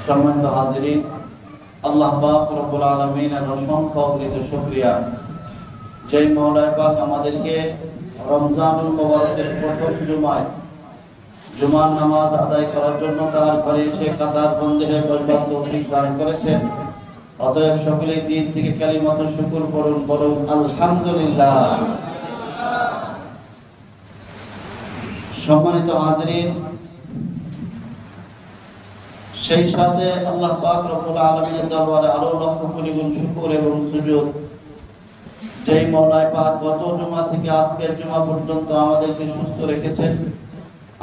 সম্মানিত হাজিরিন, আল্লাহ পাক রব্বুল আলামিনের অসংখ্য অগণিত শুকরিয়া, যে মওলা পাক আমাদেরকে রমজানুল মুবারকের প্রথম জুমার নামাজ আদায় করার জন্য তার ঘরে এসে কাতার বন্দী হয়ে বসবার তৌফিক দান করেছেন। অতএব সকলেই দিন থেকে কালিমাত শুকর বলুন আলহামদুলিল্লাহ। সম্মানিত হাজিরিন, সেই সাথে আল্লাহ পাক রব্বুল আলামিনের দরবারে আরো লক্ষ কোটি গুণ শুকর এবং সুজুদ, যেই মওলা পাক গত জুমা থেকে আজকের জুমা পর্যন্ত আমাদেরকে সুস্থ রেখেছেন,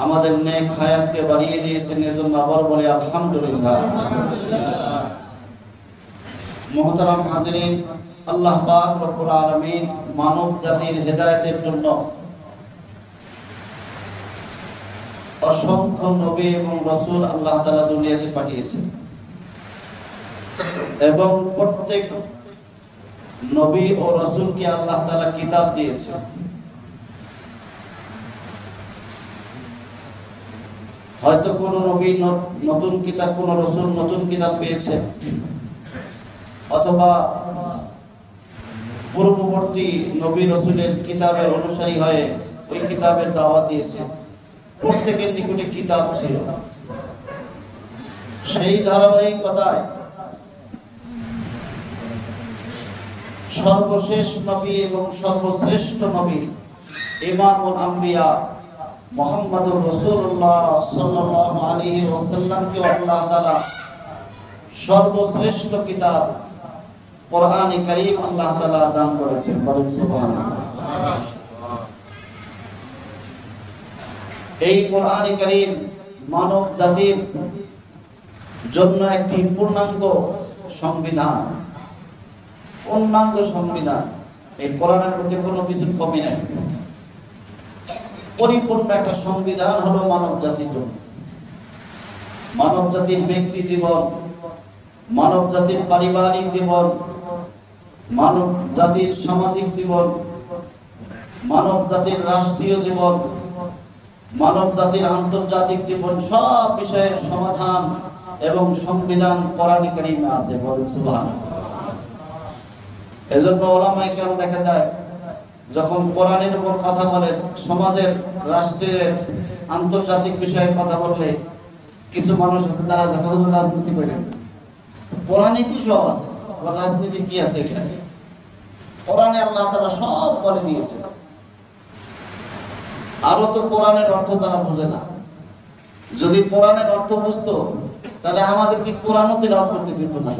আমাদের নেক হায়াতকে বাড়িয়ে দিয়েছেন, এর জন্য আবার বলি আলহামদুলিল্লাহ। মুহতারাম হাজিরিন, আল্লাহ পাক রব্বুল আলামিন মানব জাতির হেদায়েতের জন্য অসংখ্য নবী এবং রাসূল আল্লাহ তাআলা দুনিয়াতে পাঠিয়েছেন, এবং প্রত্যেক নবী ও রাসূলকে আল্লাহ তাআলা কিতাব দিয়েছেন। হয়তো কোন নবী নতুন কিতাব, কোন রাসূল নতুন কিতাব পেয়েছেন, অথবা পূর্ববর্তী নবী রাসূলের কিতাবের অনুসারী হয়ে ওই কিতাবের দাওয়াত দিয়েছে। প্রত্যেকের নিকটে কিতাব ছিল। সেই ধারাবাহিকতায় সর্বশেষ নবী এবং সর্বশ্রেষ্ঠ নবী ইমামুল আম্বিয়া মুহাম্মদুর রাসূলুল্লাহ সাল্লাল্লাহু আলাইহি ওয়াসাল্লামকে আল্লাহ তাআলা সর্বশ্রেষ্ঠ কিতাব কোরআনে কারীম আল্লাহ তাআলা দান করেছেন। বলেন সুবহানাল্লাহ। এই কোরআনে কারীম মানব জাতির জন্য একটি পূর্ণাঙ্গ সংবিধান। এই কোরআনের মধ্যে কোনো কিছু কমি নাই। পরিপূর্ণ একটা সংবিধান হলো মানব জাতির জন্য। মানব জাতির ব্যক্তি জীবন, মানব জাতির পারিবারিক জীবন, মানব জাতির সামাজিক জীবন, মানব জাতির রাষ্ট্রীয় জীবন, মানব জাতির আন্তর্জাতিক জীবন, সব বিষয়ের সমাধান এবং সংবিধান কোরআনে কারীমে আছে। বলেন সুবহানাল্লাহ। এজন্য উলামায়ে কেরাম দেখা যায় যখন কোরআনের উপর কথা বলেন, সমাজের, রাষ্ট্রের, আন্তর্জাতিক বিষয়ে কথা বললে কিছু মানুষ আছে তারা যখন রাজনীতি করেন, কোরআনে কি সব আছে, রাজনীতি কি আছে এখানে? কোরআনে আল্লাহ তাআলা সব বলে দিয়েছে। আরো তো কোরআনের অর্থ তারা বুঝে না। যদি কোরআনের অর্থ বুঝতো তাহলে আমাদেরকে কোরআনও তিলাওয়াত করতে দিত না।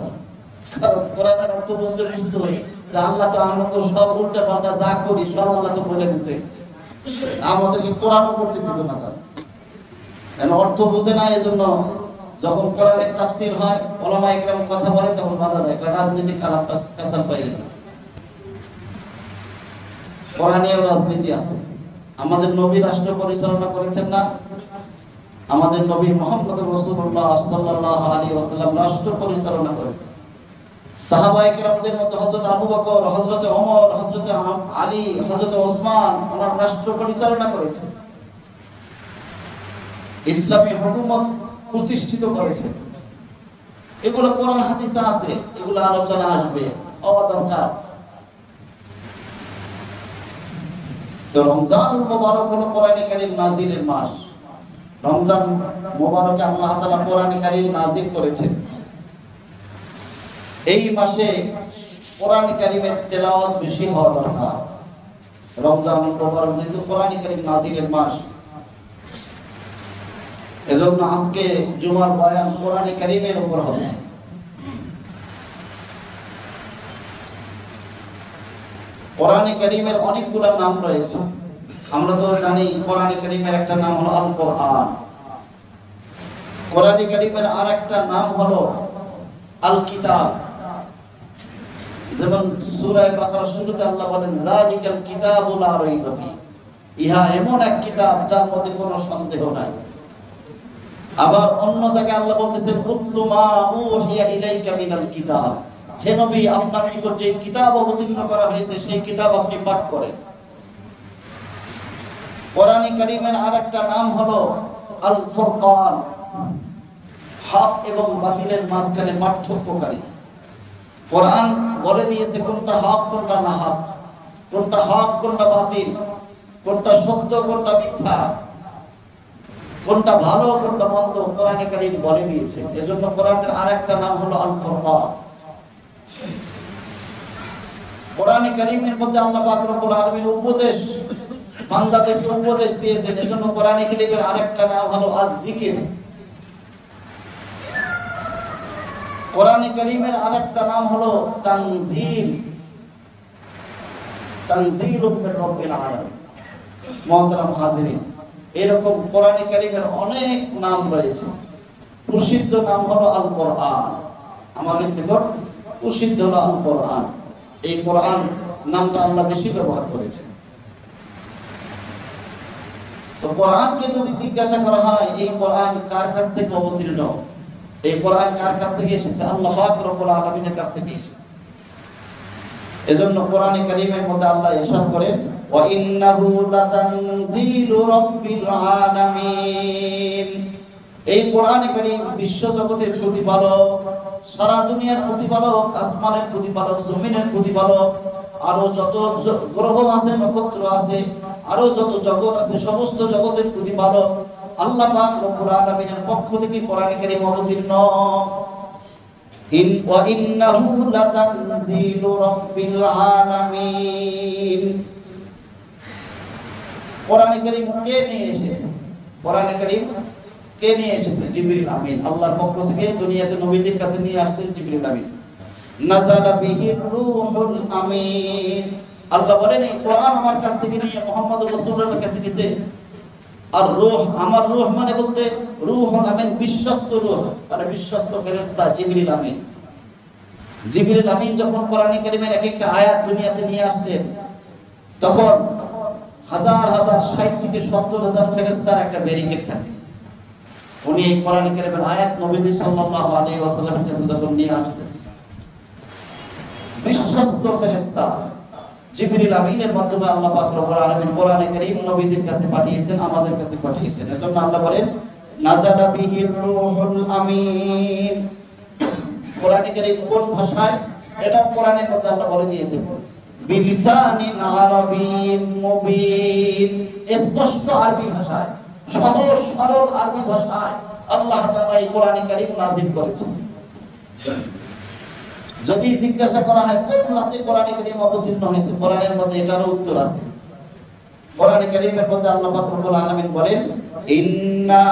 কারণ কোরআনের অর্থ বুঝতে যে আল্লাহ তো আমাকে সব উল্টা পাল্টা যা করি সব আল্লাহ তো বলে দিছে, আমাদেরকে কোরআনও পড়তে দিত না। তার অর্থ বুঝে না। এজন্য যখন কোরআনের তাফসীর হয়, উলামায়ে কেরাম কথা বলে, তখন বাধা দেয়, কারণ রাজনীতি খারাপ পেছাল পাইলে না। কোরআনেও রাজনীতি আছে। আমাদের নবী রাষ্ট্র পরিচালনা করেছেন না? আমাদের নবী মুহাম্মদুর রাসূলুল্লাহ সাল্লাল্লাহু আলাইহি ওয়াসাল্লাম রাষ্ট্র পরিচালনা করেছেন। সাহাবায়ে কেরামদের মধ্যে হযরত আবু বকর, হযরত ওমর, হযরত আলী, হযরত ওসমান ওনার রাষ্ট্র পরিচালনা করেছেন। ইসলামী হুকুমত প্রতিষ্ঠিত করেছেন। এগুলো কোরআন হাদিসে আছে, এগুলো আলোচনা আসবে, হওয়া দরকার। তো রমজানুল মুবারক হলো কোরআনে কারীম নাযিলের মাস। রমজান মুবারকে আল্লাহ তাআলা কোরআনে কারীম নাযিল করেছেন। এই মাসে কোরআনে কারীমের তেলাওয়াত বেশি হওয়া দরকার। রমজানুল মুবারক যেহেতু কোরআনে কারীম নাযিলের মাস, এজন্য আজকে জুমার বয়ান কোরআনে কারীমের উপর হবে। কোরআনে কারীমের অনেকগুলো নাম রয়েছে। আমরা তো জানি কোরআনে কারীমের একটা নাম হলো আল কোরআন। কোরআনে কারীমের আরেকটা নাম হলো আল কিতাব। যেমন সূরা বাকারা শুরুতে আল্লাহ বলেন, যালিকাল কিতাবু লা রাইবা ফি, ইহা এমন এক কিতাব যার মধ্যে কোনো সন্দেহ নাই। আবার অন্য জায়গায় আল্লাহ বলতেছেন, উতলু মা উহিয়া ইলাইকা মিনাল কিতাব, হে নবী আপনার নিকট যে কিতাব অবতীর্ণ করা হয়েছে সেই কিতাব আপনি পাঠ করেন। কোরআনে কারীমের আরেকটা নাম হলো আল ফুরকান। হক এবং বাতিলের মাঝখানে পার্থক্যকারী। কোরআন বলে দিয়েছে কোনটা হক কোনটা না হক, কোনটা হক কোনটা বাতিল, কোনটা সত্য কোনটা মিথ্যা, কোনটা ভালো কোনটা মন্দ, কোরআনে কারীম বলে দিয়েছে। এজন্য কোরআনের আরেকটা নাম হলো আল ফুরকান। কোরআনে কারীমের মধ্যে আল্লাহ পাক রব্বুল আলামিন উপদেশ, বান্দাদেরকে উপদেশ দিয়েছেন। এজন্য কোরআনে কারীমের আরেকটা নাম হলো আয-যিকির। কোরআনে কারীমের আরেকটা নাম হলো তানজিল, তানজিলুম মির রাব্বিল আলামিন। মুহতারাম হাজিরিন, এরকম কোরআনে কারীমের অনেক নাম রয়েছে। প্রসিদ্ধ নাম হলো আল কোরআন। আমাদের নিকট প্রসিদ্ধ হলো আল কোরআন। এই কোরআন নামটা আল্লাহ বেশি ব্যবহার করেছেন। তো কোরআনকে যদি জিজ্ঞাসা করা হয় এই কোরআন কার কাছ থেকে অবতীর্ণ, এই কোরআন কার কাছ থেকে এসেছে? আল্লাহ পাক রব্বুল আলামিনের কাছ থেকে এসেছে। এজন্য কোরআনে কারীমের মধ্যে আল্লাহ ইরশাদ করেন, ওয়া ইন্নাহু লাতানজিলু রাব্বিল আলামিন। এই কোরআনে কারীম বিশ্ব জগতের প্রতিপালক, সারা দুনিয়ার প্রতিপালক, আসমানের প্রতিপালক, জমিনের প্রতিপালক, আরো যত গ্রহ আছে, নক্ষত্র আছে, আরো যত জগৎ আছে, সমস্ত জগতের প্রতিপালক আল্লাহ পাক রব্বুল আলামিনের পক্ষ থেকে কোরআনে কারীম অবতীর্ণ। ওয়া ইন্নাহু লাতানজিলু রাব্বিল আলামিন। কোরআনে কারীম কে নিয়ে এসেছে? কোরআনে কারীম কে নিয়ে এসেছে? জিবরিল আমিন। আল্লাহর পক্ষ থেকে দুনিয়াতে নবীদের কাছে নিয়ে আসছেন জিবরিল আমিন। নাযালা বিহির রূহুল আমিন। আল্লাহ বলেন এই কোরআন আমার কাছ থেকে নিয়ে মুহাম্মদ রাসূলুল্লাহর কাছে গেছে। আর রূহ, আমার রূহ মানে বলতে রূহুল আমিন, বিশ্বস্ত রূহ, মানে বিশ্বস্ত ফেরেশতা জিবরিল আমিন। জিবরিল আমিন যখন কোরআনে কারীমের এক একটা আয়াত দুনিয়াতে নিয়ে আসতেন, তখন হাজার হাজার ৬০ থেকে ৭০,০০০ ফেরেশতার একটা ব্যারিকেড থাকে। উনি এই কোরআনে কারীমের আয়াত নবী সাল্লাল্লাহু আলাইহি ওয়াসাল্লামের কাছে যখন নিয়ে আসতেন, বিশ্বস্ত ফেরেশতা জিবরিল আমিনের মাধ্যমে আল্লাহ পাক রব্বুল আলামিন কোরআনে কারীম নবীদের কাছে পাঠিয়েছেন, আমাদের কাছে পাঠিয়েছেন। এজন্য আল্লাহ বলেন নাযালা বিহির রূহুল আমিন। কোরআনে কারীম কোন ভাষায়? এটা কোরআনের মধ্যে আল্লাহ বলে দিয়েছেন বিলিসানিন আরাবিয়্যিন মুবিন। স্পষ্ট আরবি ভাষায়, সহজ সরল আরবি ভাষায় আল্লাহ তাআলা এই কোরআনে কারীম নাযিল করেছেন। যদি জিজ্ঞাসা করা হয় কোন রাতে কোরআনে কারীম অবতীর্ণ হয়েছে, কোরআনের মধ্যে এটারও উত্তর আছে। কোরআনে কারীমের মধ্যে আল্লাহ পাক রব্বুল আলামিন বলেন ইন্না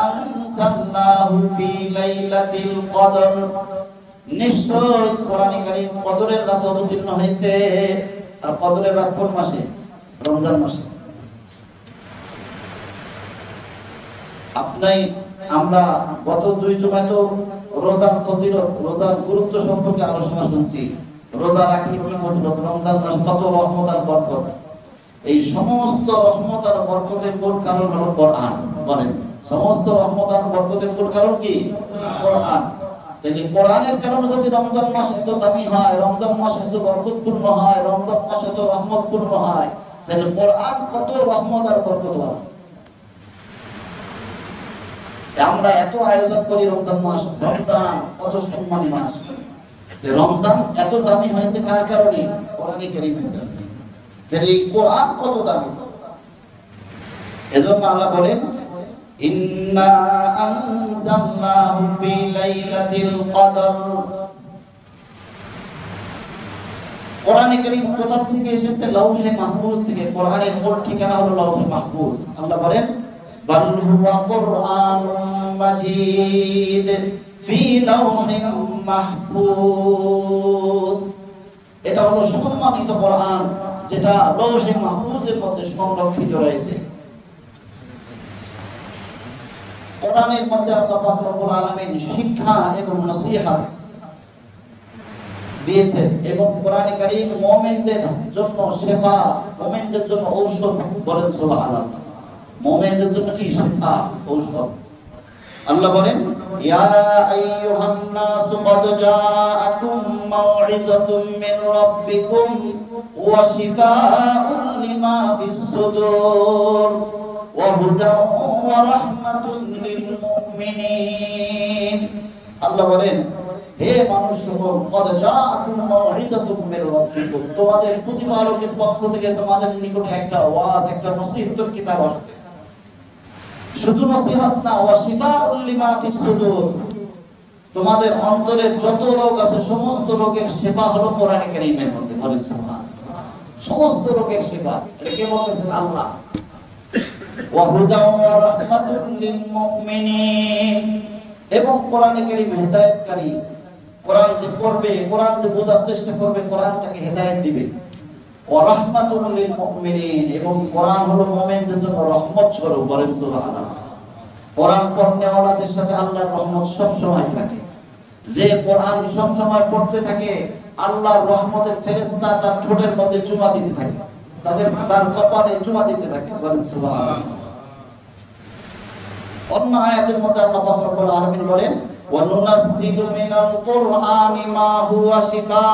আনজালনাহু ফি লাইলাতিল কদর। নিশ্চয় কোরআনে কারীম কদরের রাতে অবতীর্ণ হয়েছে। আর কদরের রাত কোন মাসে? রমজান মাসে। আমরা গত 2 জুমায় তো রোজার ফজিলত, রোজার গুরুত্ব সম্পর্কে আলোচনা শুনছি। রোজা রাখলে কি ফজিলত, রমজান মাস কত রহমত আর বরকত। এই সমস্ত রহমত আর বরকতের মূল কারণ হলো কোরআন। বলেন, সমস্ত রহমত আর বরকতের মূল কারণ কি? কোরআন। তাহলে কোরআনের কারণে যদি রমজান মাস এত দামি হয়, রমজান মাস এত বরকতপূর্ণ হয়, রমজান মাস এত রহমতপূর্ণ হয়, তাহলে কোরআন কত রহমত আর বরকত। আমরা এত আয়োজন করি রমজান মাস, রমজান কত সম্মানী মাস। রমজান এত দামি হয়েছে কার কারণে? কোরআনে কারীমের কারণে। তাহলে এই কোরআন কত দামি। এজন্য আল্লাহ বলেন ইন্না আনজালনাহু ফি লাইলাতিল কদর। কোরআনে কারীম কোথা থেকে এসেছে? লাউহে মাহফুজ থেকে। কোরআনের মূল ঠিকানা হলো লাউহে মাহফুজ। আল্লাহ বলেন বাল হুয়া কুরআনুম মাজিদ ফি লাউহিন মাহফুজ। এটা হলো সম্মানিত কোরআন, যেটা লাউহে মাহফুজের মধ্যে সংরক্ষিত রয়েছে। কোরআনের মধ্যে আল্লাহ পাক রব্বুল আলামিন শিক্ষা এবং নসিহত দিয়েছেন, এবং কোরআনে কারীম মুমিনদের জন্য শিফা, মুমিনদের জন্য ঔষধ। বলেন সুবহানাল্লাহ। মুমিনদের জন্য কি? শিফা, ঔষধ। আল্লাহ বলেন ইয়া আইয়ুহান নাস ক্বাদ জাআকুম মাউইযাতুম মির রাব্বিকুম ওয়া শিফাউন লিমা ফিস সুদুর ওয়া হুদাও ওয়া রাহমাতুন লিল মুমিনিন। আল্লাহ বলেন, হে মানুষ সকল, কদ জাআকুম মাউইযাতুম মির রাব্বিকুম, তোমাদের প্রতিপালকের পক্ষ থেকে তোমাদের নিকটে একটা ওয়াজ, একটা নসিহতের কিতাব আসছে। শুধু নসিহত না, ওয়া শিফাউল লিমা ফিস সুদুর, তোমাদের অন্তরের যত রোগ আছে সমস্ত রোগের শিফা হলো কোরআনে কারীমের মধ্যে। বলেন সুবহানাল্লাহ। সমস্ত রোগের শিফা এটা কে বলতেছেন? আল্লাহ। ওয়া হুদাও ওয়া রাহমাতুন লিল মুমিনিন, এবং কোরআনে কারীম হেদায়েতকারী। কোরআন যে পড়বে, কোরআন যে বোঝার চেষ্টা করবে, কোরআন তাকে হেদায়েত দিবে। ওয়া রাহমাতুল লিল মুমিনিন, এবং কোরআন হলো মুমিনদের জন্য রহমত স্বরূপ। বলেন সুবহানাল্লাহ। কোরআন পড়নেওয়ালাদের সাথে আল্লাহর রহমত সব সময় থাকে। যে কোরআন সব সময় পড়তে থাকে, আল্লাহর রহমতের ফেরেশতা তার ঠোঁটের মধ্যে চুমা দিতে থাকে, তার কপালে চুমা দিতে থাকে। বলেন সুবহানাল্লাহ। অন্য আয়াতের মধ্যে আল্লাহ পাক রব্বুল আলামিন বলেন, ওয়া নুনাজ্জিলু মিনাল কুরআনি মা হুয়া শিফা।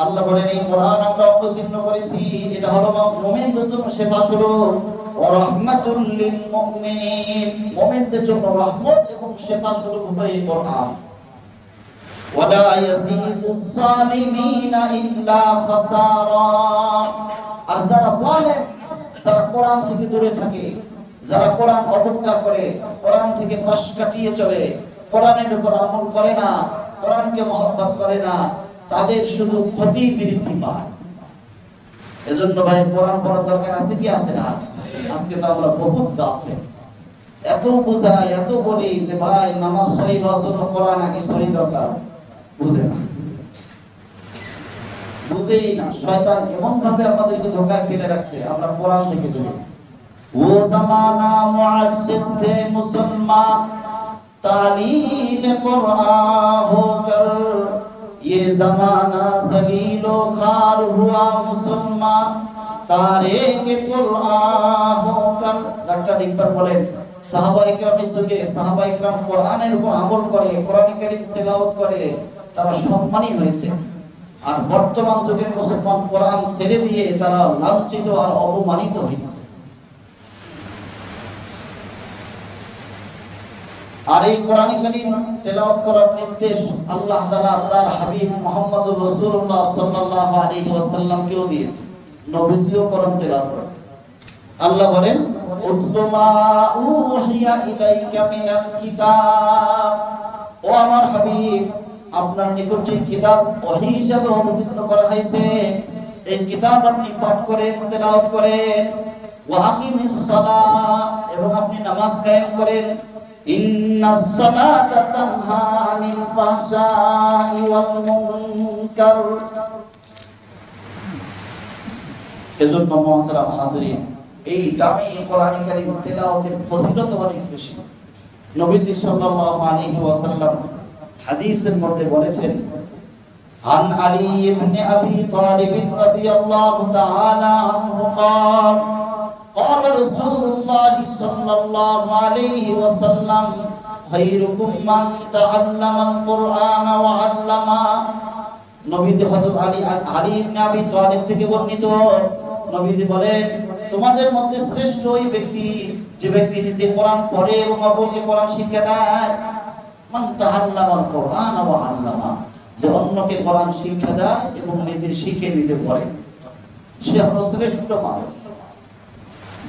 আল্লাহ বলেন, এই কোরআন আমরা অবতীর্ণ করেছি, এটা হলো মুমিনদের জন্য শিফা স্বরূপ। ওয়া রাহমাতুল লিল মুমিনিন, মুমিনদের জন্য রহমত এবং শিফা স্বরূপ হলো এই কোরআন। ওয়া লা ইয়াজিদুজ জালিমিনা ইল্লা খাসারা। আর যারা জালেম, যারা কোরআন থেকে দূরে থাকে, যারা কোরআন অবজ্ঞা করে, কোরআন থেকে পাশ কাটিয়ে চলে, কোরআনের উপর আমল করে না, কোরআনকে মহব্বত করে না, তাদের শুধু ক্ষতি বৃদ্ধি পায়। এজন্য ভাই কোরআন পড়ার দরকার আছে কি আছে না? আজকে তো আমরা বহুত গাফেল, এত বোঝাই, এত বলি যে ভাই নামাজ সহি হওয়ার জন্য কোরআন আগে সহি দরকার, বুঝে না, বুঝেই না। শয়তান এমন ভাবে আমাদেরকে ধোঁকায় ফেলে রাখছে, আমরা কোরআন থেকে দূরে। वो जमाना मुअज़्ज़िज़ थे मुसलमान, तालीम कुरान होकर, ये जमाना ज़लीलो ख़ार हुआ मुसलमान, तारीक़ कुरान होकर। डॉक्टर इकबाल বলেন, সাহাবা ইকরামের যুগে সাহাবা ইকরাম কোরআনের উপর আমল করে, কোরআন কারীম তেলাওয়াত করে, তারা সম্মানী হয়েছে। আর বর্তমান যুগের মুসলমান কোরআন ছেড়ে দিয়ে তারা লাঞ্ছিত আর অপমানিত হয়েছে। আর এই কোরআন কারীম তেলাওয়াত করার নির্দেশ আল্লাহ তাআলা তার হাবিব মুহাম্মদুর রাসূলুল্লাহ সাল্লাল্লাহু আলাইহি ওয়াসাল্লামকেও দিয়েছে, নবীজিও কোরআন তেলাওয়াত করেন। আল্লাহ বলেন, উতলু মা উহিয়া ইলাইকা মিনাল কিতাব, ও আমার হাবিব, আপনার নিকট যে কিতাব ওহী হিসাবে অবতীর্ণ করা হয়েছে, এই কিতাব আপনি পাঠ করেন, তেলাওয়াত করেন। ওয়া আকিমিস সালাহ, এবং আপনি নামাজ কায়েম করেন। ইন্নাস সালাতা তানহা আনিল ফাহশাই ওয়াল মুনকার। এজন্য মুহতারাম হাজিরিন, এই দামি কোরআন কারীম তেলাওয়াতের ফজিলত অনেক বেশি। নবীজি সাল্লাল্লাহু আলাইহি ওয়াসাল্লাম হাদিসের মধ্যে বলেছেন, আন আলী ইবনে আবি তালিব রাদিয়াল্লাহু তাআলা আনহু قال قال رسول الله صلى الله عليه وسلم خيركم من تعلم القرآن وعلمه। নবীজি হযরত আলী ইবনে আবি তালিব থেকে বর্ণিত, নবীজি বলেন, তোমাদের মধ্যে শ্রেষ্ঠ ওই ব্যক্তি যে ব্যক্তি নিজে কোরআন পড়ে এবং অপরকে কোরআন শিক্ষা দেয়। মান তাআল্লামাল কোরআন ওয়া আল্লামা, যে অন্যকে কোরআন শিক্ষা দেয় এবং নিজে শিখে নিজে পড়ে, সে হলো শ্রেষ্ঠ মানুষ।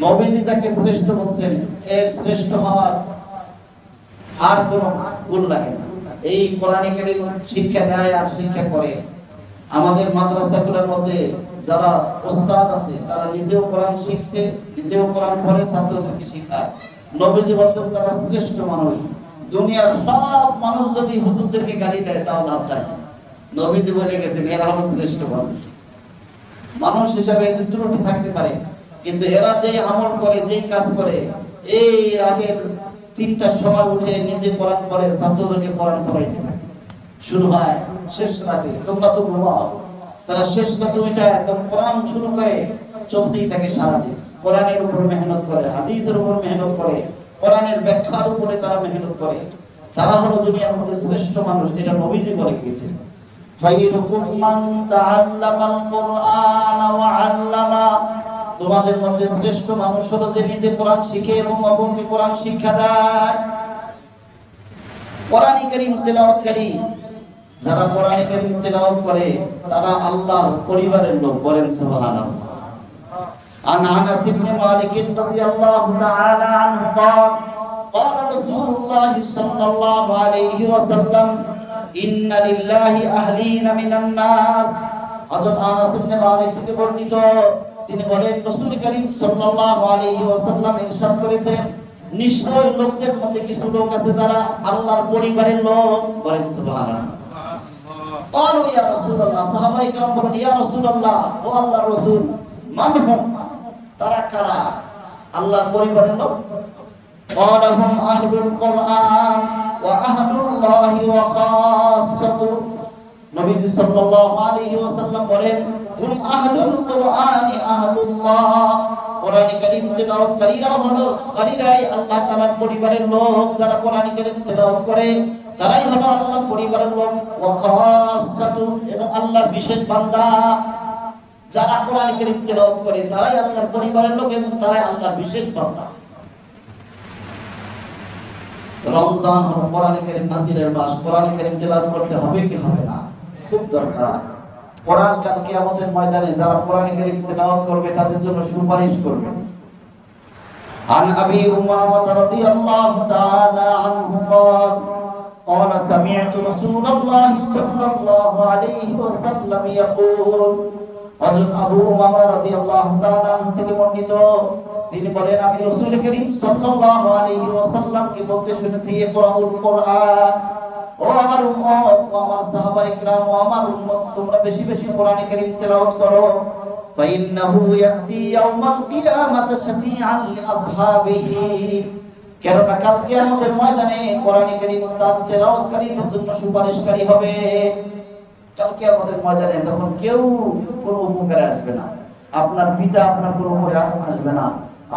নবীজি যাকে শ্রেষ্ঠ বলছেন, এর শ্রেষ্ঠ হওয়ার আর কোনো গুণ লাগে না। এই কোরআন কারীম শিক্ষা দেয় আর শিক্ষা করে। আমাদের মাদ্রাসাগুলোর মধ্যে যারা ওস্তাদ আছে, তারা নিজেও কোরআন শিখছে, নিজেও কোরআন পড়ে, ছাত্রদেরকে শেখায়। নবীজি বলছেন তারা শ্রেষ্ঠ মানুষ। দুনিয়ার সব মানুষ যদি হুজুরদেরকে গালি দেয় তাও লাভ নাই, নবীজি বলে গেছেন এরা হলো শ্রেষ্ঠ মানুষ। মানুষ হিসাবে এদের ত্রুটি থাকতে পারে, কিন্তু এরা যে আমল করে, যে কাজ করে, এই রাতের 3টার সময় উঠে নিজে কোরআন পড়ে, ছাত্রদেরকে কোরআন পড়াইতে থাকে। শুরু হয় শেষ রাতে, তোমরা তো ঘুমাও, তারা শেষ রাতে ওইটা একদম কোরআন শুরু করে, চলতেই থাকে সারাদিন। কোরআনের উপর মেহনত করে, হাদিসের উপর মেহনত করে, কোরআনের ব্যাখ্যার উপরে তারা মেহনত করে। তারা হলো দুনিয়ার মধ্যে শ্রেষ্ঠ মানুষ, এটা নবীজি বলে গিয়েছেন। খায়রুকুম মান তাআল্লামাল কুরআন ওয়া আল্লামা, তোমাদের মধ্যে শ্রেষ্ঠ মানুষ হলো যে নিজে কোরআন শিখে এবং অপরকে কোরআন শিক্ষা দেয়। কোরআন কারীম তেলাওয়াতকারী, যারা কোরআন কারীম তেলাওয়াত করে তারা আল্লাহর পরিবারের লোক। বলেন সুবহানাল্লাহ। عن أنس بن مالك رضي الله تعالى عنه قال قال رسول الله صلى الله عليه وسلم إن لله أهلين من الناس। হযরত আনাস ইবনে মালিক থেকে বর্ণিত, তিনি বলেন রাসূল করিম সাল্লাল্লাহু আলাইহি ওয়াসাল্লাম ইরশাদ করেছেন, নিশ্চয় লোকদের মধ্যে কিছু লোক আছে যারা আল্লাহর পরিবারের লোক। বলেন সুবহানাল্লাহ। قالوا يا رسول الله, সাহাবায়ে কেরাম বলেন, ইয়া রাসূলুল্লাহ, ও আল্লাহর রাসূল, মান হুম, তারা কারা আল্লাহর পরিবারের লোক? قال هم أهل القرآن وأهل الله وخاصته। নবীজি সাল্লাল্লাহু আলাইহি ওয়াসাল্লাম বলেন, হুম আহলুল কুরআন আহলুল্লাহ, কোরআন কারীম তেলাওয়াতকারীরা হলো কারীরাই আল্লাহ তাআলার পরিবারের লোক। যারা কোরআন কারীম তেলাওয়াত করে তারাই হলো আল্লাহর পরিবারের লোক। ওয়া খাসাতু, এবং আল্লাহর বিশেষ বান্দা। যারা কোরআন কারীম তেলাওয়াত করে তারাই আল্লাহর পরিবারের লোক এবং তারাই আল্লাহর বিশেষ বান্দা। রমজান হলো কোরআন কারীম নাজিলের মাস। কোরআন কারীম তেলাওয়াত করতে হবে কি হবে না? খুব দরকার। কোরআন কাল কিয়ামতের ময়দানে যারা কোরআন কারীম তেলাওয়াত করবে তাদের জন্য সুপারিশ করবে। عن أبي أمامة رضي الله تعالى عنه قال قال سمعت رسول الله صلى الله عليه وسلم يقول। হযরত আবু উমামা রাদিয়াল্লাহু তাআলা আনহু থেকে বর্ণিত, তিনি বলেন, আমি রাসূল করিম সাল্লাল্লাহু আলাইহি ওয়াসাল্লামকে বলতে শুনেছি, ইকরাউল কুরআন, ও আমার উম্মত, ও আমার সাহাবায়ে কিরাম, ও আমার উম্মত, তোমরা বেশি বেশি কোরআন কারীম তেলাওয়াত করো। ফাইন্নাহু ইয়াতি ইয়াউমাল কিয়ামাতি শাফিআন লিআসহাবিহি, কেননা কাল কিয়ামতের ময়দানে কোরআন কারীম তার তেলাওয়াতকারীদের জন্য সুপারিশকারী হবে। কাল কিয়ামতের ময়দানে তখন কেউ কোনো উপকারে আসবে না। আপনার পিতা আপনার কোনো উপকারে আসবে না।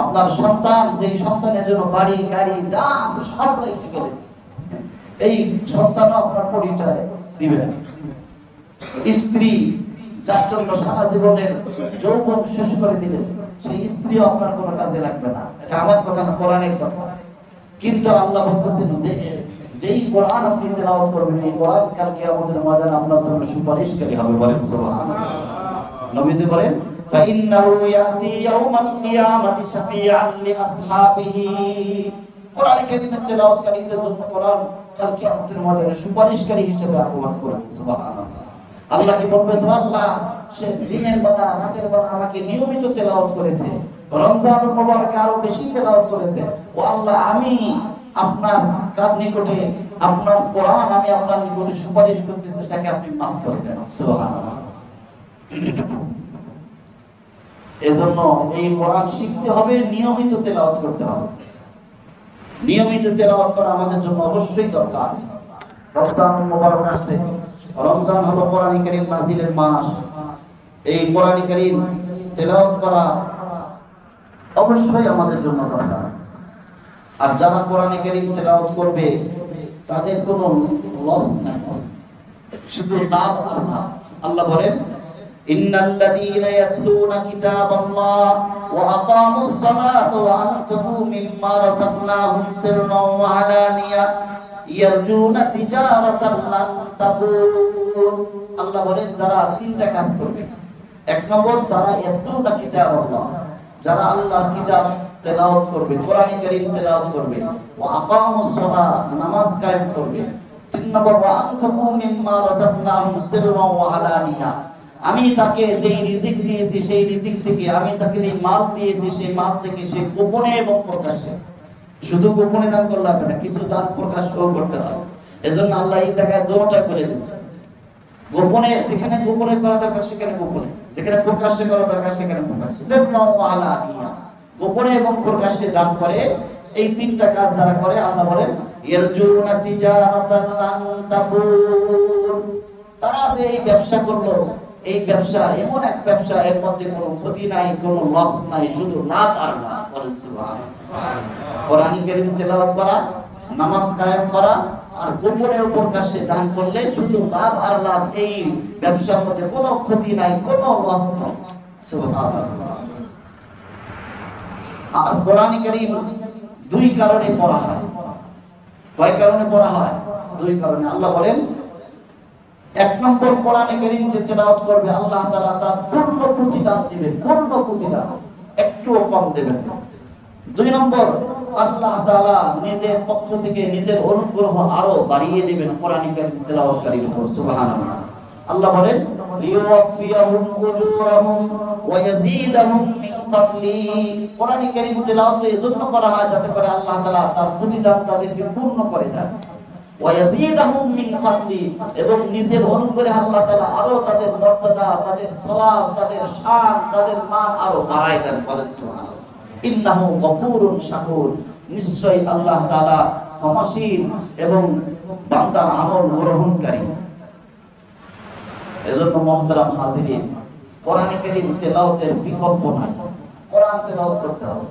আপনার সন্তান, যেই সন্তানের জন্য বাড়ি গাড়ি যা আছে সব রেখে গেলেন, এই সন্তানও আপনার পরিচয় দিবে না। স্ত্রী, যার জন্য সারা জীবনের যৌবন শেষ করে দিলেন, সেই স্ত্রীও আপনার কোনো কাজে লাগবে না। এটা আমার কথা না, কোরআনের কথা। কিন্তু আল্লাহ বলতেছেন যে যেই কোরআন আপনি তেলাওয়াত করবেন, এই কোরআন কাল কিয়ামতের ময়দানে আপনার জন্য সুপারিশকারী হবে। বলেন সুবহানাল্লাহ। নবীজি বলেন, ফাইন্নাহু ইয়াতি ইয়াউমাল কিয়ামাতি শাফিআন লিআসহাবিহি, কোরআন কারীমের তেলাওয়াতকারীদের জন্য কোরআন কাল কিয়ামতের ময়দানে সুপারিশকারী হিসেবে আগমন করবে। সুবহানাল্লাহ। আল্লাহ কি বলবে, আল্লাহ সে দিনের বেলা রাতের বেলা আমাকে নিয়মিত তেলাওয়াত করেছে, রমজানুল মুবারকে আরো বেশি তেলাওয়াত করেছে, ও আল্লাহ আমি আপনার নিকটে আপনার কোরআন আমি আপনার নিকটে সুপারিশ করতেছি, তাকে আপনি মাফ করে দেন। সুবহানাল্লাহ। এজন্য এই কোরআন শিখতে হবে, নিয়মিত তেলাওয়াত করতে হবে। নিয়মিত তেলাওয়াত করা আমাদের জন্য অবশ্যই দরকার। রমজান মুবারক আসছে, রমজান হলো কোরআন কারীম নাজিলের মাস। এই কোরআন কারীম তেলাওয়াত করা অবশ্যই আমাদের জন্য দরকার। আর যারা কোরআন কারীম তেলাওয়াত করবে তাদের কোনো লস নাই, শুধু লাভ আর লাভ। আল্লাহ বলেন, ইন্নাল্লাযীনা ইয়াতলুনা কিতাবাল্লাহ ওয়া আকামুস সালাতা ওয়া আনফাকু মিম্মা রাযাকনাহুম সিররান ওয়া আলানিয়া ইয়ারজুনা তিজারাতান লান তাবুর। আল্লাহ বলেন, যারা তিনটা কাজ করবে। এক নম্বর, যারা ইয়াতলুনা কিতাবাল্লাহ, যারা আল্লাহর কিতাব তেলাওয়াত করবে, কোরআন কারীম তেলাওয়াত করবে, ওয়া আকামুস সালাত, নামাজ কায়েম করবে। তিন নম্বর, ওয়া আনফাকু মিম্মা রাযাকনাহুম সিররান ওয়া আলানিয়া, আমি তাকে যেই রিজিক দিয়েছি সেই রিজিক থেকে, আমি তাকে যেই মাল দিয়েছি সেই মাল থেকে সে গোপনে এবং প্রকাশ্যে, শুধু গোপনে দান করলে হবে না, কিছু দান প্রকাশ্যও করতে হবে। এজন্য আল্লাহ এই জায়গায় দোয়াটা করে দিয়েছে, গোপনে, যেখানে গোপনে করা দরকার সেখানে গোপনে, যেখানে প্রকাশ্যে করা দরকার সেখানে প্রকাশ্যে। সিররান ওয়া আলানিয়া, গোপনে এবং প্রকাশ্যে দান করে। এই তিনটা কাজ যারা করে, আল্লাহ বলেন, ইয়ারজুনা তিজারাতান লান তাবুর, তারা যে এই ব্যবসা করলো, এই ব্যবসা এমন এক ব্যবসা, এর মধ্যে কোনো ক্ষতি নাই, কোনো লস নাই, শুধু লাভ আর লাভ। বলেন সুবহানাল্লাহ। কোরআন কারীম তেলাওয়াত করা, নামাজ কায়েম করা আর গোপনে ও প্রকাশ্যে দান করলে শুধু লাভ আর লাভ। এই ব্যবসার মধ্যে কোনো ক্ষতি নাই, কোনো লস নাই। সুবহানাল্লাহ। আর কোরআনে কারীম দুই কারণে পড়া হয়। কয় কারণে পড়া হয়? দুই কারণে। আল্লাহ বলেন, এক নম্বর, কোরআনে কারীম যে তেলাওয়াত করবে আল্লাহ তাআলা তার পূর্ণ প্রতিদান দিবেন, পূর্ণ প্রতিদান, একটুও কম দেবেন না। দুই নম্বর, আল্লাহ তাআলা নিজের পক্ষ থেকে নিজের অনুগ্রহ আরো বাড়িয়ে দিবেন কোরআনে কারীম তেলাওয়াতকারীর উপর। সুবহানাল্লাহ। আল্লাহ বলেন, লিওয়াফিয়াহুম উজুরাহুম ওয়া ইয়াজিদাহুম মিন ফাদলি। কোরআনে কারীম তেলাওয়াত এজন্য করা হয় যাতে করে আল্লাহ তাআলা তার প্রতিদান তাদেরকে পূর্ণ করে দেন। ওয়া ইয়াজিদাহুম মিন ফাদলি, এবং নিজের অনুগ্রহে আল্লাহ তাআলা আরো তাদের মর্যাদা, তাদের সওয়াব, তাদের শান, তাদের মান আরো বাড়ায় দেন। বলেন সুবহানাল্লাহ। ইন্নাহু গফুরুন শাকুর, নিশ্চয়ই আল্লাহ তাআলা ক্ষমাশীল এবং বান্দার আমল গ্রহণকারী। এজন্য মুহতারাম হাজিরিন, কোরআনে কারীম তেলাওয়াতের বিকল্প নাই। কোরআন তেলাওয়াত করতে হবে।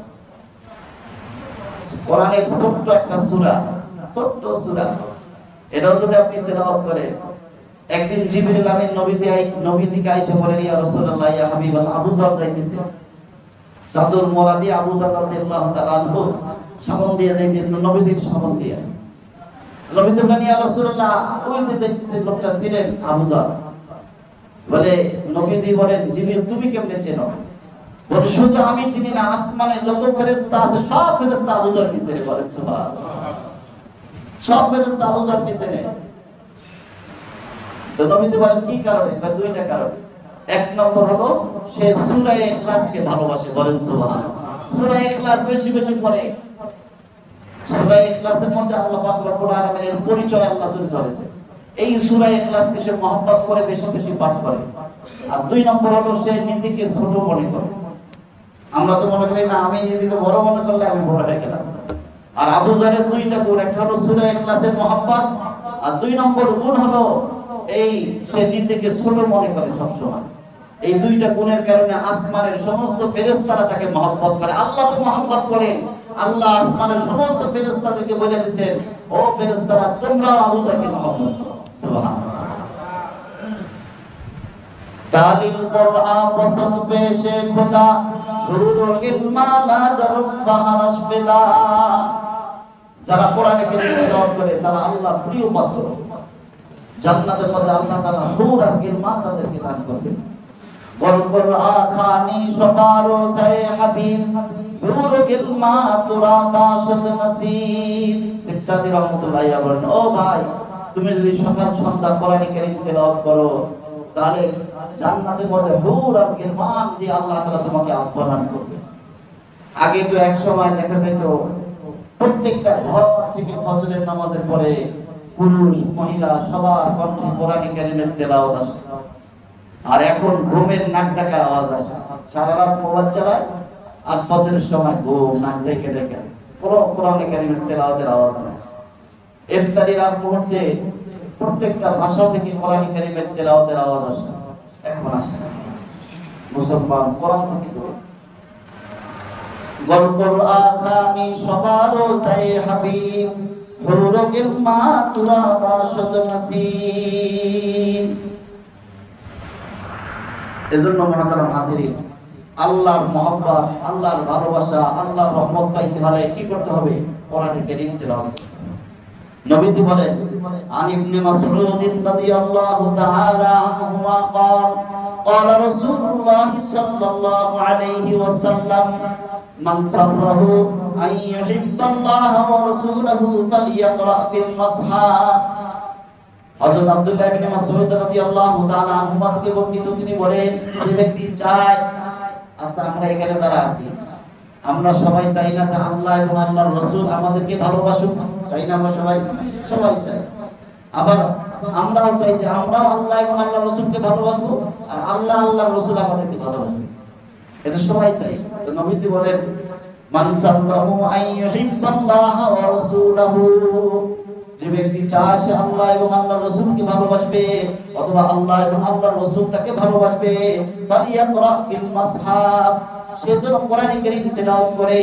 কোরআনের ছোট্ট একটা সূরা, ছোট্ট সূরা, এটাও যদি আপনি তেলাওয়াত করেন। একদিন জিবরিল আমিন নবীজিকে আয়েশা বলেন, ইয়া রাসূলুল্লাহ, ইয়া হাবিবাল্লাহ, আবু যর যাইতেছে চাদর মোড়া দিয়ে, আবু যর রাদিয়াল্লাহু তাআলা আনহু সামন দিয়ে যাইতেন, নবীজির সামন দিয়ে। নবীজি বলেন, ইয়া রাসূলুল্লাহ, ওই যে যাইতেছে লোকটা ছিলেন আবু যর। বলে নবীজি বলেন, জিবরিল তুমি কেমনে চেনো? বলে শুধু আমি চিনি না, আসমানে যত ফেরেশতা আছে সব ফেরেশতা আবু যরকে চেনে। বলেন সুবহানাল্লাহ। সব ফেরেশতা আবু যরকে চেনে। তো নবীজি বলেন কি কারণে? দুইটা কারণ। এক নম্বর হলো সে সূরা ইখলাসকে ভালোবাসে। বলেন সুবহানাল্লাহ। সূরা ইখলাস বেশি বেশি পড়ে। সূরা ইখলাসের মধ্যে আল্লাহ পাক রব্বুল আলামিনের পরিচয় আল্লাহ তুলে ধরেছে। এই সূরা ইখলাসকে সে মহব্বত করে বেশি বেশি পাঠ করে। আর দুই নম্বর হলো সে নিজেকে ছোট মনে করে। আমরা তো মনে করি না, আমি নিজেকে বড় মনে করলে আমি বড় হয়ে গেলাম। আর আবু যরের দুইটা গুণ, একটা হলো সূরা ইখলাসের মহব্বত, আর দুই নম্বর গুণ হলো এই সে নিজেকে ছোট মনে করে সবসময়। এই দুইটা গুণের কারণে আসমানের সমস্ত ফেরেশতারা তাকে মহব্বত করে। আল্লাহ তো মহব্বত করেন। আল্লাহ আসমানের সমস্ত ফেরেশতাদেরকে বলে দিয়েছেন, ও ফেরেশতারা, তোমরাও আবু যরকে মহব্বত করো। সুবহানাল্লাহ। তালিল কুরআন পছন্দ পেশে খোদা, রুরুল ইলমালা জরুব বাহারাস পেদা। যারা কোরআনে কারীম তেলাওয়াত করে তারা আল্লাহর প্রিয় পাত্র। জান্নাতের মধ্যে আল্লাহ তাআলা হুর আর গিলমান তাদেরকে দান করবেন। কল কুরআন খানি সবারো সায়ে হাবিব, হুর গিলমা তোরা বাশদ নসিব। শেখ সাদী রাহমাতুল্লাহ বলেন, ও ভাই, তুমি যদি সকাল সন্ধ্যা কোরআনে কারীম তেলাওয়াত করো তাহলে জান্নাতের মধ্যে হুর আর গিলমান দিয়ে আল্লাহ তাআলা তোমাকে আহ্বান করবে। আগে তো এক সময় দেখা যেত প্রত্যেকটা ঘর থেকে ফজরের নামাজের পরে পুরুষ মহিলা সবার কণ্ঠে কোরআনে কারীমের তেলাওয়াত আসে। আর এখন ঘুমের নাক ডাকার আওয়াজ আসে। সারা রাত মোবাইল চালায় আর ফজরের সময় ঘুম নাক ডেকে ডেকে, কোনো কোরআনে কারীমের তেলাওয়াতের আওয়াজ নেই। ইফতারির আগ মুহূর্তে প্রত্যেকটা ভাষা থেকে কোরআনে কারীমের তেলাওয়াতের আওয়াজ আসে, এখন আসে না। মুসলমান কোরআন থেকে দূরে। গল্পর আসানি সবারও যায় হাবিব, হুর গিলমা তোরা বাশদ নসিব। এজন্য মুহতারাম হাজিরিন, আল্লাহর মহব্বত, আল্লাহর ভালোবাসা, আল্লাহর রহমত পাইতে হলে কি করতে হবে? কোরআনে কারীম তেলাওয়াত করতে হবে। নবীজি বলেন, আন ইবনে মাসউদ রাদিয়াল্লাহু তাআলা আনহুমা قال قال رسول الله صلى الله عليه وسلم من سره أن يحب الله ورسوله فليقرأ في المصحف। হযরত আব্দুল্লাহ ইবনে মাসউদ রাদিয়াল্লাহু তাআলা আনহুমা থেকে বর্ণিত, তিনি বলেন, যে ব্যক্তি চায়, আচ্ছা আমরা এখানে যারা আছি আমরা সবাই চাই না যে আল্লাহ এবং আল্লাহর রাসূল আমাদেরকে ভালোবাসুক? চাই না? আমরা সবাই চাই। আবার আমরাও চাই যে আমরাও আল্লাহ এবং আল্লাহর রাসূলকে ভালোবাসবো, আর আল্লাহ আল্লাহর রাসূল আমাদেরকে ভালোবাসবে। এটা সবাই চাই। তো নবীজি বলেন, মান সাল্লাহু আইয়ুহিব্বাল্লাহ ওয়া রাসূলহু, যে ব্যক্তি চায় সে আল্লাহ এবং আল্লাহর রাসূলকে ভালোবাসবে, অথবা আল্লাহ এবং আল্লাহর রাসূল তাকে ভালোবাসবে, ফালিয়াকরা ফিল মাসহাব, সে যেন কোরআনে কারীম তেলাওয়াত করে।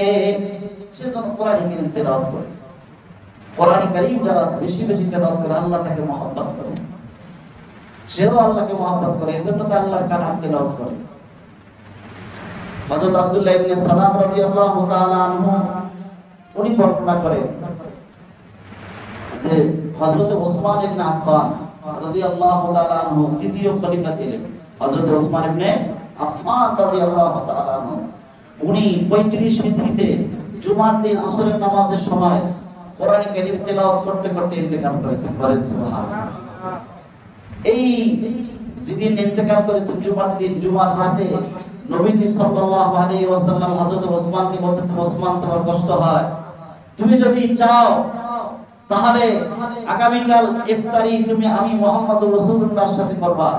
সে যেন কোরআনে কারীম তেলাওয়াত করে। কোরআনে কারীম যারা বেশি বেশি তেলাওয়াত করে আল্লাহ তাকে মহব্বত করে, সেও আল্লাহকে মহব্বত করে। এজন্য তো আল্লাহর কালাম তেলাওয়াত করে। হযরত আব্দুল্লাহ ইবনে সালাম রাদিয়াল্লাহু তাআলা আনহু উনি বর্ণনা করেন যে হযরত ওসমান ইবনে আফফান রাদিয়াল্লাহু তাআলা আনহু দ্বিতীয় খলিফা ছিলেন। হযরত ওসমান ইবনে আফফান রাদিয়াল্লাহু তাআলা আনহু উনি 35 হিজরিতে জুমার দিন আসরের নামাজের সময় কোরআন কারীম তেলাওয়াত করতে করতে ইন্তেকাল করেছেন। বলেন সুবহানাল্লাহ। এই যেদিন ইন্তেকাল করেছেন জুমার দিন, জুমার রাতে নবীজি সাল্লাল্লাহু আলাইহি ওয়াসাল্লাম হযরত ওসমানকে বলতেছেন, ওসমান তোমার কষ্ট হয়, তুমি যদি চাও তাহলে আগামীকাল ইফতারি তুমি আমি মুহাম্মদুর রাসূলুল্লাহর সাথে করবা,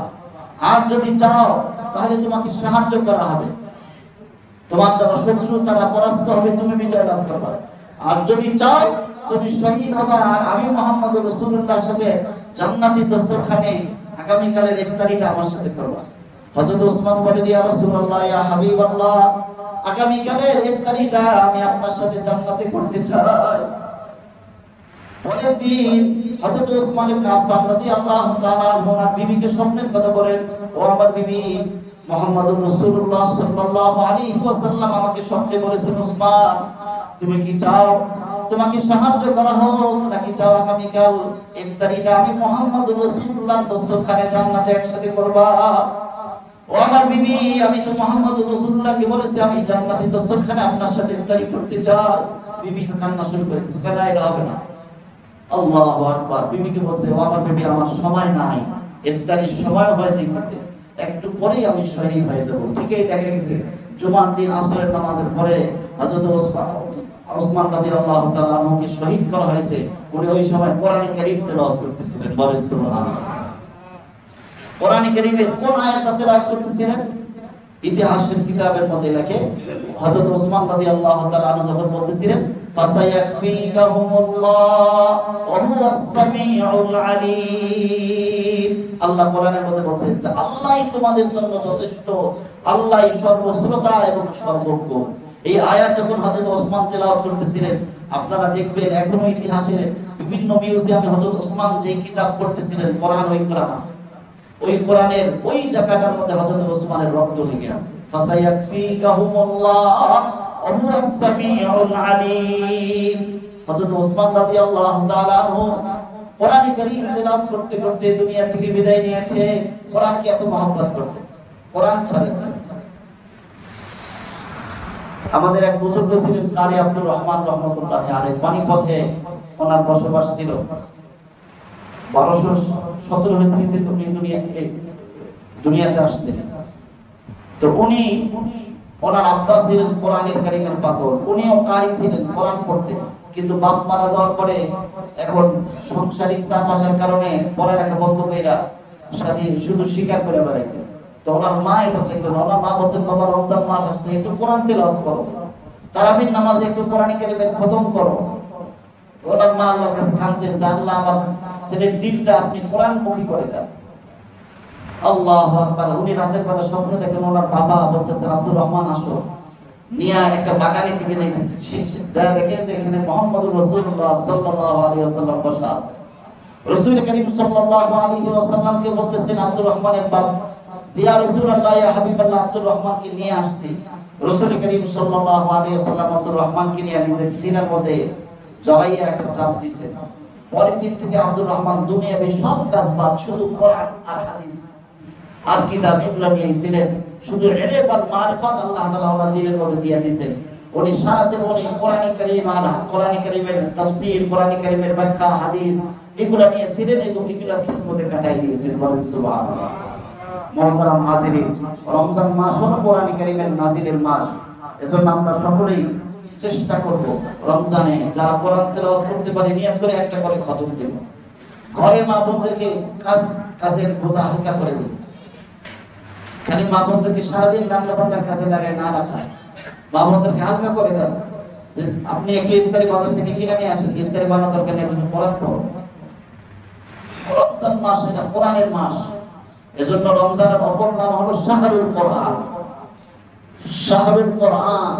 আর যদি চাও তাহলে তোমাকে সাহায্য করা হবে, তোমার যারা শত্রু তারা পরাস্ত হবে, তুমি বিজয় লাভ করবা, আর যদি চাও তুমি শহীদ হবা, আর আমি মুহাম্মদুর রাসূলুল্লাহর সাথে জান্নাতি দস্তরখানে আগামীকালের ইফতারিটা আমার সাথে করবা। হযরত ওসমান বলেন, ইয়া রাসূলুল্লাহ, ইয়া হাবিবাল্লাহ, আগামীকালের ইফতারিটা আমি আপনার সাথে জান্নাতে করতে চাই। পরের দিন হযরত ওসমান ইবনে আফফান রাদিয়াল্লাহু তাআলা ওনার বিবিকে স্বপ্নের কথা বলেন, ও আমার বিবি, মুহাম্মদুর রাসূলুল্লাহ সাল্লাল্লাহু আলাইহি ওয়াসাল্লাম আমাকে স্বপ্নে বলেছেন, ওসমান তুমি কি চাও তোমাকে সাহায্য করা হোক, নাকি চাও আগামীকাল ইফতারিটা আমি মুহাম্মদুর রাসূলুল্লাহর দস্তরখানে জান্নাতে একসাথে করবা? ও আমার বিবি, আমি তো মুহাম্মদুর রাসূলুল্লাহকে বলেছি আমি জান্নাতের দস্তরখানে আপনার সাথে ইফতারি করতে চাই। বিবি তো কান্না শুরু করে দিয়েছে, না এটা হবে না। আল্লাহু আকবার। বিবিকে বলছে, ও আমার বিবি, আমার সময় নাই, ইফতারির সময় হয়ে যাচ্ছে, একটু পরেই আমি শহীদ হয়ে যাব। ঠিকই দেখা গেছে জুমার দিন আসরের নামাজের পরে হযরত ওসমান রাদিয়াল্লাহু তাআলা আনহুকে শহীদ করা হয়েছে। উনি ওই সময় কোরআন কারীম তেলাওয়াত করতেছিলেন। বলেন সুবহানাল্লাহ। কোরআন কারীমের কোন আয়াতটা তেলাওয়াত করতেছিলেন? ইতিহাসের কিতাবের মধ্যে লেখে হযরত ওসমান রাদিয়াল্লাহু তাআলা আনহু যখন বলতেছিলেন, ফাসায়াকফিকাহুমুল্লাহ ওয়া হুয়াস সামিউল আলীম, আল্লাহ কোরআনের মধ্যে বলেন যে আল্লাহই তোমাদের জন্য যথেষ্ট, আল্লাহই সর্বশ্রোতা এবং সর্বজ্ঞ। এই আয়াত যখন হযরত ওসমান তেলাওয়াত করতেছিলেন, আপনারা দেখবেন এখনো ইতিহাসের বিভিন্ন মিউজিয়ামে হযরত ওসমান যে কিতাব পড়তেছিলেন, কোরআন ওই কোরআন আছে, ওই কোরআনের ওই জায়গাটার মধ্যে হযরত ওসমানের রক্ত লেগে আছে। ফাসায়াকফিকাহুমুল্লাহ ওয়া হুয়াস সামিউল আলীম। হযরত ওসমান রাদিয়াল্লাহু তাআলা আনহু কোরআন কারীম তেলাওয়াত করতে করতে দুনিয়া থেকে বিদায় নিয়েছে। কোরআনকে এত মহব্বত করতেন, কোরআন ছাড়েন না। আমাদের এক বুজুর্গ ছিলেন কারি আব্দুর রহমান রাহমাতুল্লাহি আলাইহি, পানিপথে ওনার বসবাস ছিল। 1217 হিজরিতে দুনিয়াতে আসছেন। তো উনি ওনার আব্বা ছিলেন কোরআনের কারীমের পাগল, উনিও কারি ছিলেন, কোরআন পড়তেন, কিন্তু বাপ মারা যাওয়ার পরে এখন সাংসারিক চাপ আসার কারণে পড়ালেখা বন্ধ কইরা শুধু শিকার করে বেড়াইতেন। তো ওনার মা এটা চাইতেন, ওনার মা বলতেন, বাবা রমজান মাস আসছে, একটু কোরআন তেলাওয়াত করো, তারাবির নামাজে একটু কোরআন কারীমের খতম করো। ওনার মা আল্লাহর কাছে কাঁদতেন যে আল্লাহ আমার ছেলের দিলটা আপনি কোরআনমুখী করে দেন। আল্লাহু আকবার। উনি রাতের বেলা স্বপ্ন দেখেন ওনার বাবা বলতেছেন, আব্দুর রহমান আসো, নিয়া একটা বাগানের দিকে যাইতেছে, যা দেখে যে এখানে মুহাম্মদুর রাসূলুল্লাহ সাল্লাল্লাহু আলাইহি ওয়াসাল্লাম বসা আছে। রাসূল করিম সাল্লাল্লাহু আলাইহি ওয়াসাল্লামকে বলতেছেন আব্দুর রহমানের বাবা, ইয়া রাসূলুল্লাহ, ইয়া হাবিবাল্লাহ, আব্দুর রহমানকে নিয়ে আসছি। রাসূল করিম সাল্লাল্লাহু আলাইহি ওয়াসাল্লাম আব্দুর রহমানকে নিয়ে নিজের সিনার মধ্যে জড়াইয়া একটা চাপ দিয়েছেন। পরের দিন থেকে আব্দুর রহমান দুনিয়াবি সব কাজ বাদ, শুধু কোরআন আর হাদিস আর কিতাব এগুলো নিয়ে ছিলেন। শুধু ইলম আর মারিফাত আল্লাহ তাআলা ওনার দিলের মধ্যে দিয়ে দিয়েছেন। উনি সারা জীবন কোরআন কারীম আর কোরআন কারীমের তাফসীর, কোরআন কারীমের ব্যাখ্যা, হাদিস এগুলো নিয়ে ছিলেন এবং এগুলোর খিদমতে কাটাই দিয়েছেন। বলেন সুবহানাল্লাহ। মুহতারাম হাজিরিন, রমজান মাস হলো কোরআন কারীমের নাজিলের মাস। এজন্য আমরা সকলেই চেষ্টা করব রমজানে যারা কোরআন তেলাওয়াত করতে পারি নিয়ত করে একটা করে খতম দেব। ঘরে মা বোনদেরকে কাজের বোঝা হালকা করে দিন। খালি মা বোনদেরকে সারাদিন রান্না বান্নার কাজে লাগায় না রাখায়, মা বোনদেরকে হালকা করে দেন যে আপনি একটু ইফতারি বাজার থেকে কিনে নিয়ে আসেন, ইফতারি বানানোর দরকার নেই, তুমি কোরআন পড়ো। রমজান মাস এটা কোরআনের মাস। এজন্য রমজানের অপর নাম হলো শাহরুল কোরআন। শাহরুল কোরআন,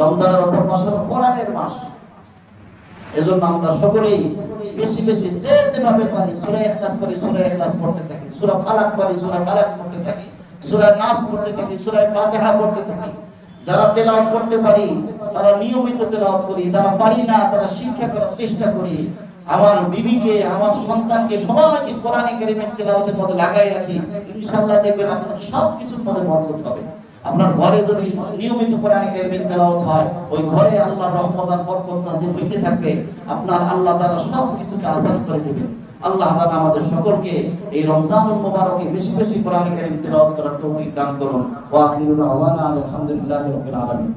রমজানের অপর মাস হলো কোরআনের মাস। এজন্য আমরা সকলেই বেশি বেশি যেভাবে পারি সূরা ইখলাস পড়ি, সূরা ইখলাস পড়তে থাকি, সূরা ফালাক পড়ি, সূরা ফালাক পড়তে থাকি, সূরা নাস পড়তে থাকি, সূরা ফাতিহা পড়তে থাকি। যারা তেলাওয়াত করতে পারি তারা নিয়মিত তেলাওয়াত করি, যারা পারি না তারা শিক্ষা করার চেষ্টা করি। আমার বিবিকে, আমার সন্তানকে, সবাইকে কোরআনে কারীমের তেলাওয়াতের মধ্যে লাগাই রাখি। ইনশাআল্লাহ দেখবেন আপনার সব কিছুর মধ্যে বরকত হবে। আপনার ঘরে যদি নিয়মিত কোরআনে কারীমের তেলাওয়াত হয়, ওই ঘরে আল্লাহর রহমত আর বরকত নাযিল হইতে থাকবে। আপনার আল্লাহ তাআলা সব কিছুকে আসান করে দিবেন। আল্লাহ তাআলা আমাদের সকলকে এই রমজানুল মুবারকে বেশি বেশি কোরআনে কারীম তেলাওয়াত করার তৌফিক দান করুন। ওয়া আখিরু দাওয়ানা আলহামদুলিল্লাহি রাব্বিল আলামিন।